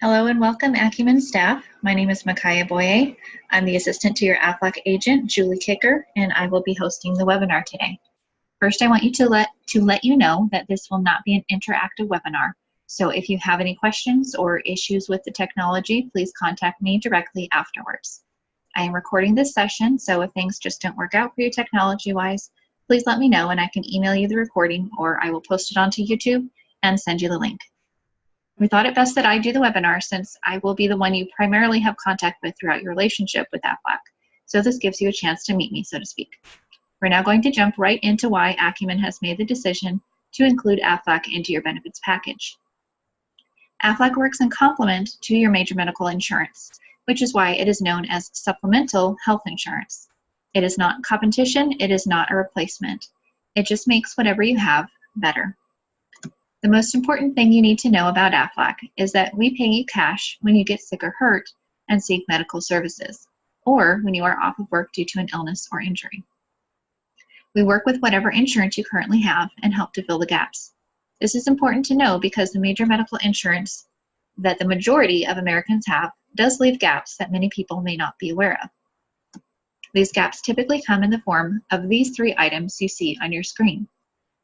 Hello and welcome, Acumen staff. My name is Micaiah Boye. I'm the assistant to your Aflac agent, Julie Kicker, and I will be hosting the webinar today. First, I want you to let you know that this will not be an interactive webinar. So if you have any questions or issues with the technology, please contact me directly afterwards. I am recording this session, so if things just don't work out for you technology-wise, please let me know and I can email you the recording, or I will post it onto YouTube and send you the link. We thought it best that I do the webinar since I will be the one you primarily have contact with throughout your relationship with Aflac. So this gives you a chance to meet me, so to speak. We're now going to jump right into why Acumen has made the decision to include Aflac into your benefits package. Aflac works in complement to your major medical insurance, which is why it is known as supplemental health insurance. It is not competition, it is not a replacement. It just makes whatever you have better. The most important thing you need to know about Aflac is that we pay you cash when you get sick or hurt and seek medical services, or when you are off of work due to an illness or injury. We work with whatever insurance you currently have and help to fill the gaps. This is important to know because the major medical insurance that the majority of Americans have does leave gaps that many people may not be aware of. These gaps typically come in the form of these three items you see on your screen: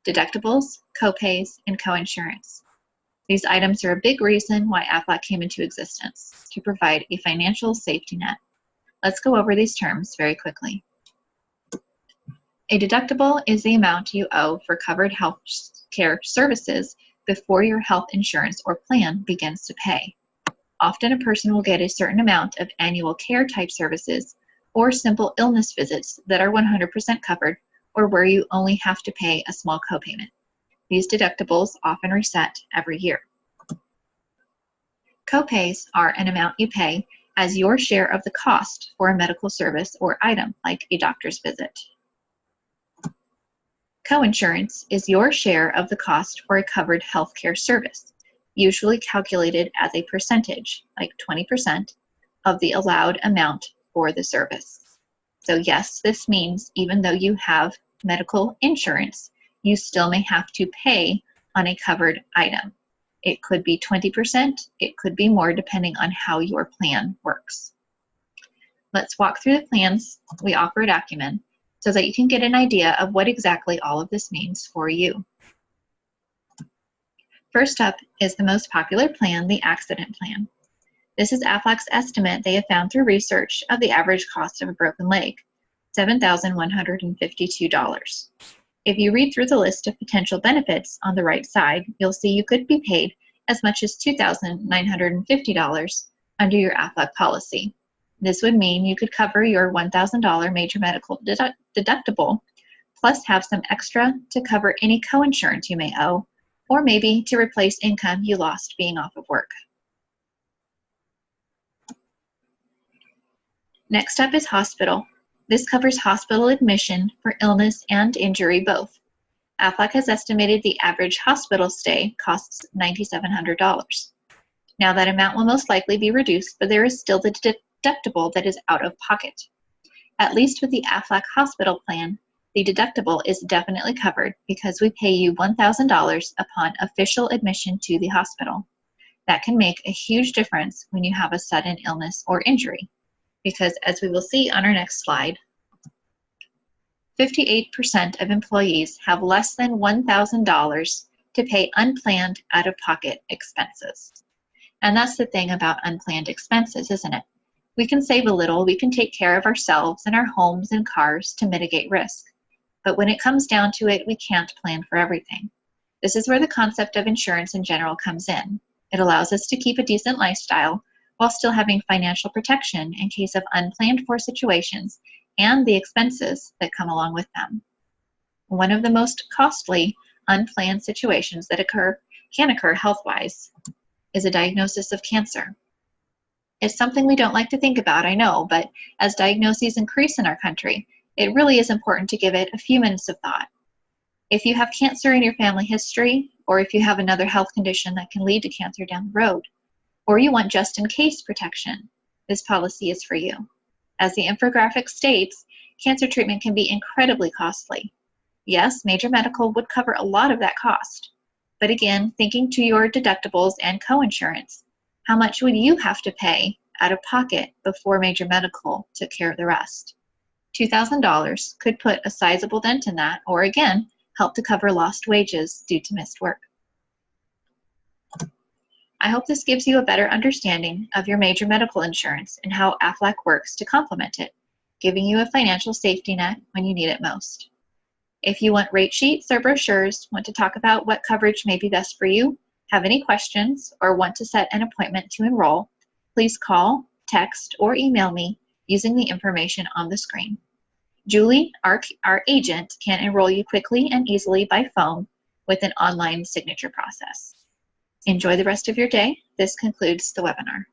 deductibles, copays, and coinsurance. These items are a big reason why Aflac came into existence, to provide a financial safety net. Let's go over these terms very quickly. A deductible is the amount you owe for covered health care services before your health insurance or plan begins to pay. Often a person will get a certain amount of annual care type services or simple illness visits that are 100% covered, or where you only have to pay a small copayment. These deductibles often reset every year. Copays are an amount you pay as your share of the cost for a medical service or item, like a doctor's visit. Coinsurance is your share of the cost for a covered healthcare service, usually calculated as a percentage, like 20%, of the allowed amount for the service. So yes, this means even though you have medical insurance, you still may have to pay on a covered item. It could be 20%, it could be more depending on how your plan works. Let's walk through the plans we offer at Acumen so that you can get an idea of what exactly all of this means for you. First up is the most popular plan, the accident plan. This is Aflac's estimate they have found through research of the average cost of a broken leg, $7,152. If you read through the list of potential benefits on the right side, you'll see you could be paid as much as $2,950 under your Aflac policy. This would mean you could cover your $1,000 major medical deductible, plus have some extra to cover any coinsurance you may owe, or maybe to replace income you lost being off of work. Next up is hospital. This covers hospital admission for illness and injury both. Aflac has estimated the average hospital stay costs $9,700. Now that amount will most likely be reduced, but there is still the deductible that is out of pocket. At least with the Aflac hospital plan, the deductible is definitely covered because we pay you $1,000 upon official admission to the hospital. That can make a huge difference when you have a sudden illness or injury, because as we will see on our next slide, 58% of employees have less than $1,000 to pay unplanned out-of-pocket expenses. And that's the thing about unplanned expenses, isn't it? We can save a little, we can take care of ourselves and our homes and cars to mitigate risk. But when it comes down to it, we can't plan for everything. This is where the concept of insurance in general comes in. It allows us to keep a decent lifestyle while still having financial protection in case of unplanned for situations and the expenses that come along with them. One of the most costly unplanned situations that can occur health-wise is a diagnosis of cancer. It's something we don't like to think about, I know, but as diagnoses increase in our country, it really is important to give it a few minutes of thought. If you have cancer in your family history, or if you have another health condition that can lead to cancer down the road, or you want just-in-case protection, this policy is for you. As the infographic states, cancer treatment can be incredibly costly. Yes, major medical would cover a lot of that cost, but again, thinking to your deductibles and coinsurance, How much would you have to pay out of pocket before major medical took care of the rest? $2,000 could put a sizable dent in that, or again, help to cover lost wages due to missed work. I hope this gives you a better understanding of your major medical insurance and how Aflac works to complement it, giving you a financial safety net when you need it most. If you want rate sheets or brochures, want to talk about what coverage may be best for you, have any questions, or want to set an appointment to enroll, please call, text, or email me using the information on the screen. Julie, our agent, can enroll you quickly and easily by phone with an online signature process. Enjoy the rest of your day. This concludes the webinar.